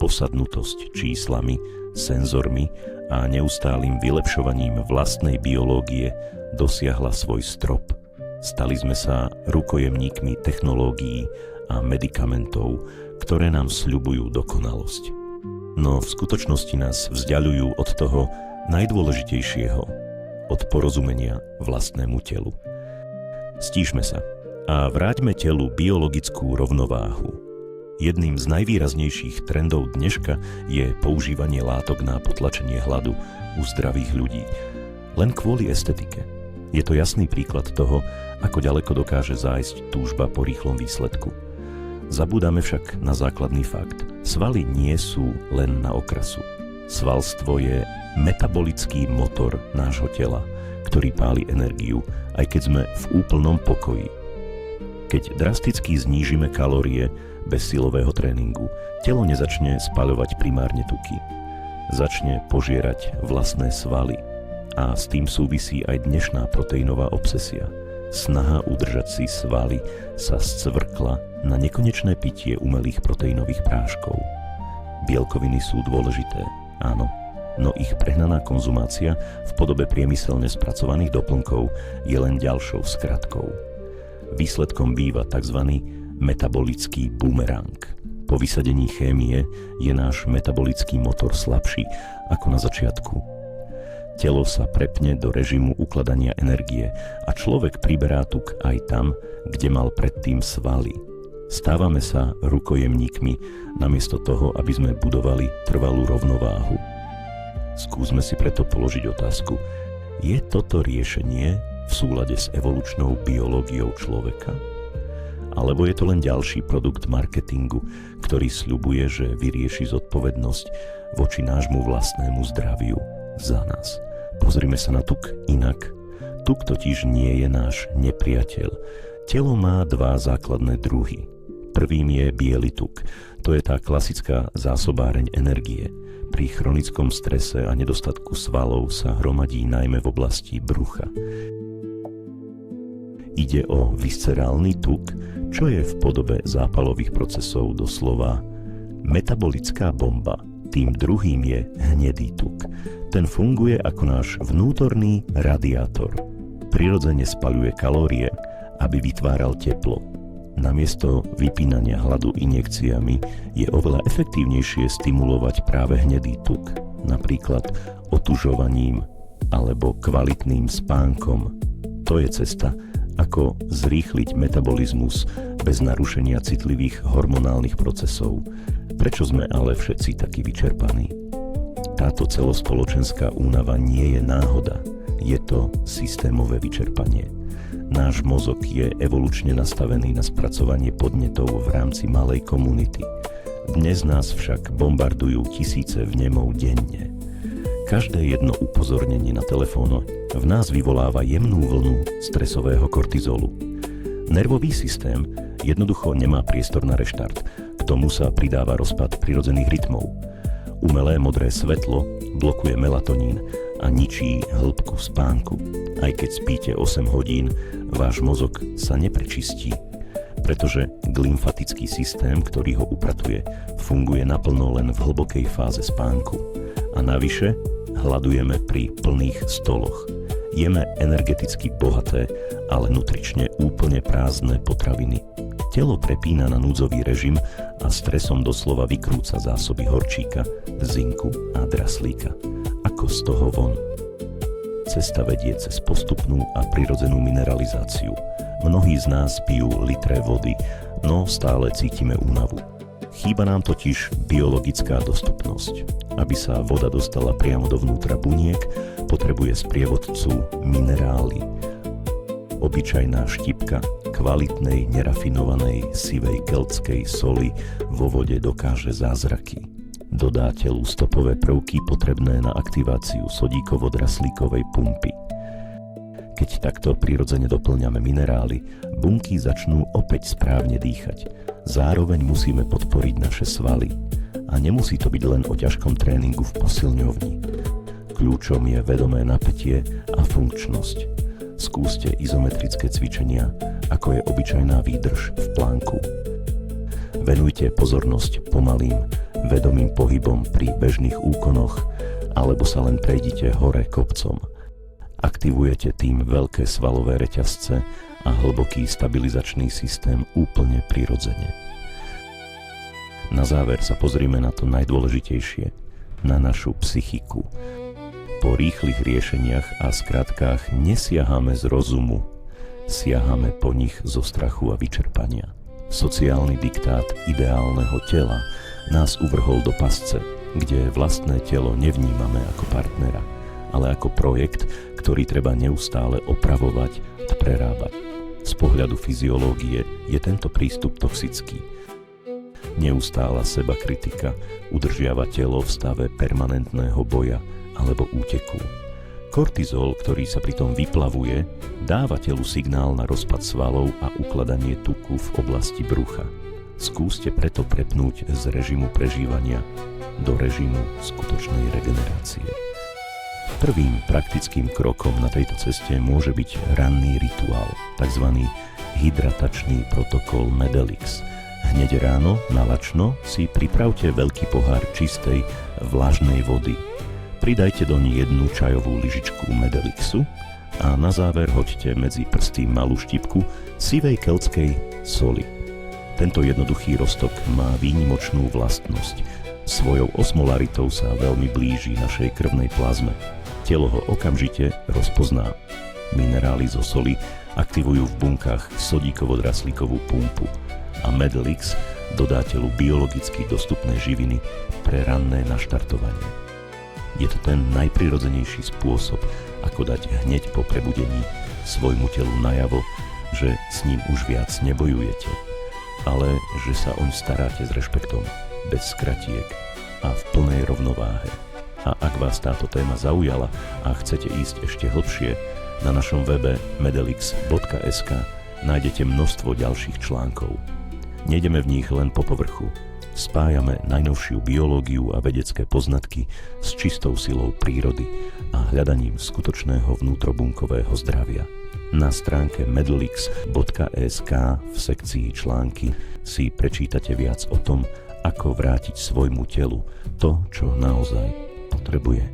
posadnutosť číslami, senzormi a neustálym vylepšovaním vlastnej biológie dosiahla svoj strop. Stali sme sa rukojemníkmi technológií a medikamentov, ktoré nám sľubujú dokonalosť. No v skutočnosti nás vzdiaľujú od toho najdôležitejšieho, od porozumenia vlastnému telu. Stíšme sa a vráťme telu biologickú rovnováhu. Jedným z najvýraznejších trendov dneška je používanie látok na potlačenie hladu u zdravých ľudí. Len kvôli estetike. Je to jasný príklad toho, ako ďaleko dokáže zájsť túžba po rýchlom výsledku. Zabúdame však na základný fakt. Svaly nie sú len na okrasu. Svalstvo je metabolický motor nášho tela, ktorý páli energiu, aj keď sme v úplnom pokoji. Keď drasticky znížime kalórie bez silového tréningu, telo nezačne spaľovať primárne tuky. Začne požierať vlastné svaly. A s tým súvisí aj dnešná proteínová obsesia. Snaha udržať si svaly sa scvrkla na nekonečné pitie umelých proteínových práškov. Bielkoviny sú dôležité, áno, no ich prehnaná konzumácia v podobe priemyselne spracovaných doplnkov je len ďalšou skratkou. Výsledkom býva tzv. Metabolický bumerang. Po vysadení chémie je náš metabolický motor slabší ako na začiatku. Telo sa prepne do režimu ukladania energie a človek priberá tuk aj tam, kde mal predtým svaly. Stávame sa rukojemníkmi namiesto toho, aby sme budovali trvalú rovnováhu. Skúsme si preto položiť otázku: je toto riešenie v súlade s evolučnou biológiou človeka? Alebo je to len ďalší produkt marketingu, ktorý sľubuje, že vyrieši zodpovednosť voči nášmu vlastnému zdraviu za nás? Pozrime sa na tuk inak. Tuk totiž nie je náš nepriateľ. Telo má dva základné druhy. Prvým je biely tuk. To je tá klasická zásobáreň energie. Pri chronickom strese a nedostatku svalov sa hromadí najmä v oblasti brucha. Ide o viscerálny tuk, čo je v podobe zápalových procesov doslova metabolická bomba. Tým druhým je hnedý tuk. Ten funguje ako náš vnútorný radiátor. Prirodzene spaľuje kalórie, aby vytváral teplo. Namiesto vypínania hladu injekciami je oveľa efektívnejšie stimulovať práve hnedý tuk, napríklad otužovaním alebo kvalitným spánkom. To je cesta, ako zrýchliť metabolizmus bez narušenia citlivých hormonálnych procesov. Prečo sme ale všetci takí vyčerpaní? Táto celospoločenská únava nie je náhoda, je to systémové vyčerpanie. Náš mozog je evolučne nastavený na spracovanie podnetov v rámci malej komunity. Dnes nás však bombardujú tisíce vnemov denne. Každé jedno upozornenie na telefóne v nás vyvoláva jemnú vlnu stresového kortizolu. Nervový systém jednoducho nemá priestor na reštart, k tomu sa pridáva rozpad prirodzených rytmov. Umelé modré svetlo blokuje melatonín a ničí hĺbku spánku. Aj keď spíte 8 hodín, váš mozog sa neprečistí, pretože glymfatický systém, ktorý ho upratuje, funguje naplno len v hlbokej fáze spánku. A navyše hladujeme pri plných stoloch. Jeme energeticky bohaté, ale nutrične úplne prázdne potraviny. Telo prepína na núdzový režim a stresom doslova vykrúca zásoby horčíka, zinku a draslíka. Ako z toho von? Cesta vedie cez postupnú a prirodzenú mineralizáciu. Mnohí z nás pijú litre vody, no stále cítime únavu. Chýba nám totiž biologická dostupnosť. Aby sa voda dostala priamo dovnútra buniek, potrebuje sprievodcu minerály. Obyčajná štipka kvalitnej, nerafinovanej, sivej keltskej soli vo vode dokáže zázraky. Dodá telu stopové prvky potrebné na aktiváciu sodíkovo-draslíkovej pumpy. Keď takto prirodzene doplňame minerály, bunky začnú opäť správne dýchať. Zároveň musíme podporiť naše svaly. A nemusí to byť len o ťažkom tréningu v posilňovni. Kľúčom je vedomé napätie a funkčnosť. Skúste izometrické cvičenia, ako je obyčajná výdrž v plánku. Venujte pozornosť pomalým, vedomým pohybom pri bežných úkonoch, alebo sa len prejdite hore kopcom. Aktivujete tým veľké svalové reťazce a hlboký stabilizačný systém úplne prirodzene. Na záver sa pozrime na to najdôležitejšie, na našu psychiku. Po rýchlych riešeniach a skratkách nesiahame z rozumu, siahame po nich zo strachu a vyčerpania. Sociálny diktát ideálneho tela nás uvrhol do pasce, kde vlastné telo nevnímame ako partnera, ale ako projekt, ktorý treba neustále opravovať a prerábať. Z pohľadu fyziológie je tento prístup toxický. Neustála sebakritika udržiava telo v stave permanentného boja alebo úteku. Kortizol, ktorý sa pritom vyplavuje, dáva telu signál na rozpad svalov a ukladanie tuku v oblasti brucha. Skúste preto prepnúť z režimu prežívania do režimu skutočnej regenerácie. Prvým praktickým krokom na tejto ceste môže byť ranný rituál, tzv. Hydratačný protokol Medelix. Hneď ráno na lačno si pripravte veľký pohár čistej, vlažnej vody. Pridajte do ní 1 čajovú lyžičku Medelixu a na záver hoďte medzi prsty malú štipku sivej keľtskej soli. Tento jednoduchý roztok má výnimočnú vlastnosť. Svojou osmolaritou sa veľmi blíži našej krvnej plazme. Telo ho okamžite rozpozná. Minerály zo soli aktivujú v bunkách sodíkovo-draslíkovú pumpu a Medelix dodá telu biologicky dostupné živiny pre ranné naštartovanie. Je to ten najprirodzenejší spôsob, ako dať hneď po prebudení svojmu telu najavo, že s ním už viac nebojujete, ale že sa oň staráte s rešpektom, bez skratiek a v plnej rovnováhe. A ak vás táto téma zaujala a chcete ísť ešte hlbšie, na našom webe medelix.sk nájdete množstvo ďalších článkov. Nejdeme v nich len po povrchu. Spájame najnovšiu biológiu a vedecké poznatky s čistou silou prírody a hľadaním skutočného vnútrobunkového zdravia. Na stránke medelix.sk v sekcii články si prečítate viac o tom, ako vrátiť svojmu telu to, čo naozaj potrebuje.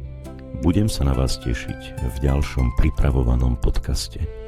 Budem sa na vás tešiť v ďalšom pripravovanom podcaste.